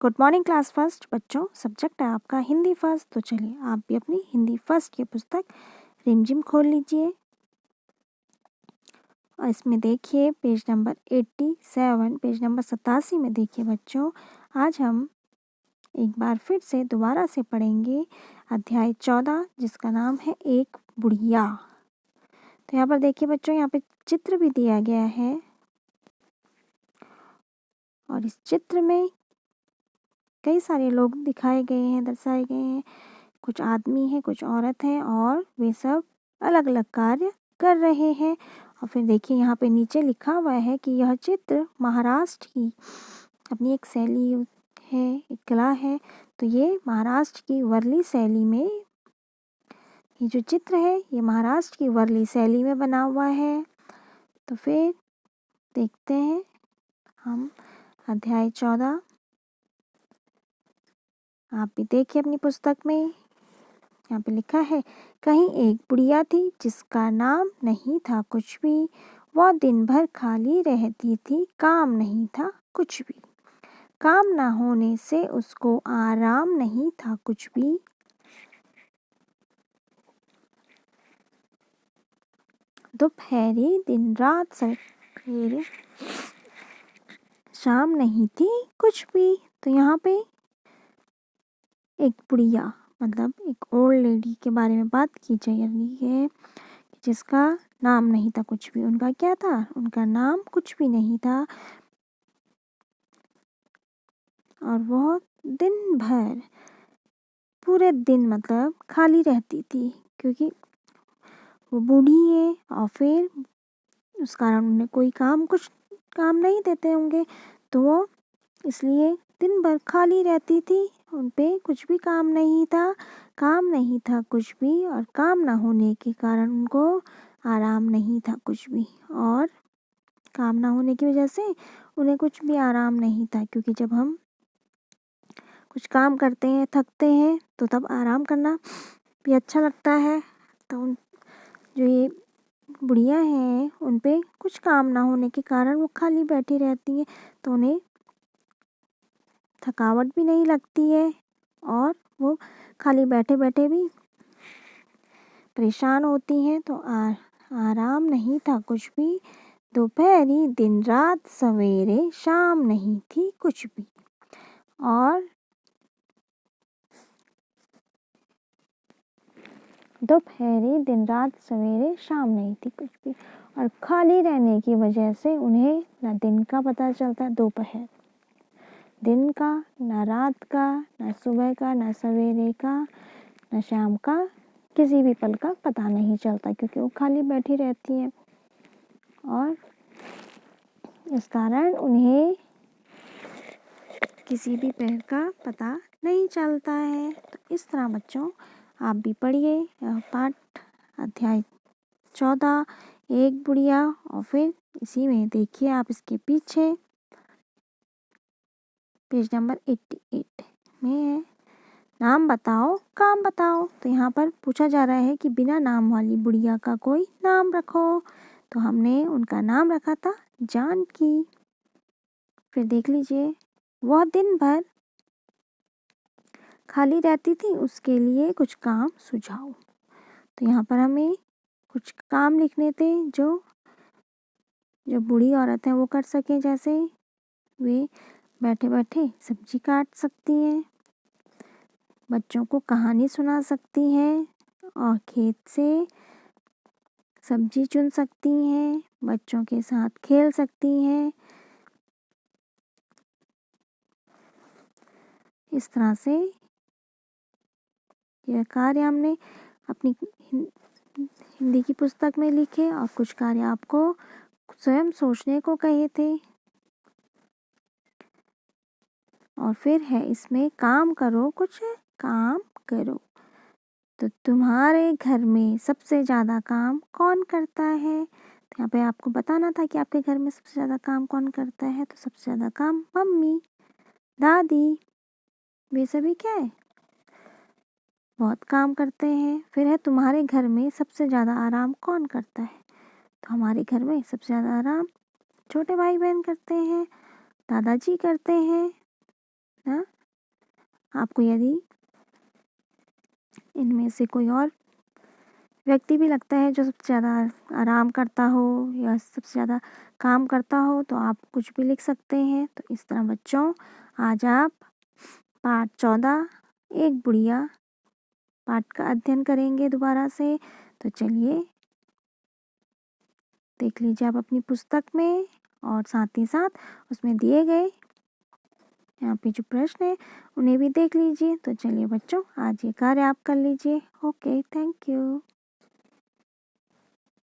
Good morning class first बच्चों। Subject है आपका हिंदी फर्स्ट। तो चलिए आप भी अपनी हिंदी फर्स्ट की पुस्तक रिमझिम खोल लीजिए और इसमें देखिए पेज नंबर 87, पेज नंबर 87 में देखिए बच्चों, आज हम एक बार फिर से दोबारा से पढ़ेंगे अध्याय 14 जिसका नाम है एक बुढ़िया। तो यहाँ पर देखिए बच्चों, यहाँ पे चित्र भी दिया गया है और इस चित्र में कई सारे लोग दिखाए गए हैं, दर्शाए गए हैं। कुछ आदमी हैं, कुछ औरत हैं और वे सब अलग अलग कार्य कर रहे हैं। और फिर देखिए यहाँ पे नीचे लिखा हुआ है कि यह चित्र महाराष्ट्र की अपनी एक शैली है, एक कला है। तो ये महाराष्ट्र की वर्ली शैली में, ये जो चित्र है ये महाराष्ट्र की वर्ली शैली में बना हुआ है। तो फिर देखते हैं हम अध्याय 14। आप भी देखिए अपनी पुस्तक में, यहाँ पे लिखा है, कहीं एक बुढ़िया थी जिसका नाम नहीं था कुछ भी। वह दिन भर खाली रहती थी, काम नहीं था कुछ भी। काम ना होने से उसको आराम नहीं था कुछ भी। दोपहरी दिन रात सवेरे शाम नहीं थी कुछ भी। तो यहाँ पे एक बुढ़िया मतलब एक ओल्ड लेडी के बारे में बात की जा रही है जिसका नाम नहीं था कुछ भी। उनका क्या था? उनका नाम कुछ भी नहीं था और वो दिन भर, पूरे दिन मतलब खाली रहती थी क्योंकि वो बूढ़ी है और फिर उस कारण उन्हें कोई कुछ काम नहीं देते होंगे, तो वो इसलिए दिन भर खाली रहती थी। उन पे कुछ भी काम नहीं था, काम नहीं था कुछ भी, और काम ना होने के कारण उनको आराम नहीं था कुछ भी। और काम ना होने की वजह से उन्हें कुछ भी आराम नहीं था, क्योंकि जब हम कुछ काम करते हैं, थकते हैं, तो तब आराम करना भी अच्छा लगता है। तो जो ये बुढ़िया हैं उन पे कुछ काम ना होने के कारण वो खाली बैठी रहती हैं, तो उन्हें थकावट भी नहीं लगती है और वो खाली बैठे बैठे भी परेशान होती हैं। तो आराम नहीं था कुछ भी। दोपहरी दिन रात सवेरे शाम नहीं थी कुछ भी। और दोपहरी दिन रात सवेरे शाम नहीं थी कुछ भी। और खाली रहने की वजह से उन्हें ना दिन का पता चलता, दोपहर दिन का, ना रात का, ना सुबह का, ना सवेरे का, ना शाम का, किसी भी पल का पता नहीं चलता, क्योंकि वो खाली बैठी रहती है और इस कारण उन्हें किसी भी पल का पता नहीं चलता है। तो इस तरह बच्चों आप भी पढ़िए पाठ अध्याय 14 एक बुढ़िया, और फिर इसी में देखिए आप इसके पीछे पेज नंबर 88 में है, नाम बताओ काम बताओ। तो यहाँ पर पूछा जा रहा है कि बिना नाम वाली बुढ़िया का कोई नाम रखो। तो हमने उनका नाम रखा था जानकी। फिर देख लीजिए, वह दिन भर खाली रहती थी, उसके लिए कुछ काम सुझाओ। तो यहाँ पर हमें कुछ काम लिखने थे जो बूढ़ी औरत है वो कर सके। जैसे वे बैठे बैठे सब्जी काट सकती हैं, बच्चों को कहानी सुना सकती हैं, और खेत से सब्जी चुन सकती हैं, बच्चों के साथ खेल सकती हैं। इस तरह से यह कार्य हमने अपनी हिंदी की पुस्तक में लिखे और कुछ कार्य आपको स्वयं सोचने को कहे थे। और फिर है इसमें काम करो, कुछ काम करो। तो तुम्हारे घर में सबसे ज़्यादा काम कौन करता है? तो यहाँ पे आपको बताना था कि आपके घर में सबसे ज़्यादा काम कौन करता है। तो सबसे ज़्यादा काम मम्मी, दादी, वे सभी क्या है, बहुत काम करते हैं। फिर है तुम्हारे घर में सबसे ज़्यादा आराम कौन करता है? तो हमारे घर में सबसे ज़्यादा आराम छोटे भाई बहन करते हैं, दादाजी करते हैं ना। आपको यदि इनमें से कोई और व्यक्ति भी लगता है जो सबसे ज़्यादा आराम करता हो या सबसे ज़्यादा काम करता हो, तो आप कुछ भी लिख सकते हैं। तो इस तरह बच्चों, आज आप पाठ 14 एक बुढ़िया पाठ का अध्ययन करेंगे दोबारा से। तो चलिए देख लीजिए आप अपनी पुस्तक में, और साथ ही साथ उसमें दिए गए यहाँ पे जो प्रश्न है उन्हें भी देख लीजिए। तो चलिए बच्चों, आज ये कार्य आप कर लीजिए। Okay, thank you.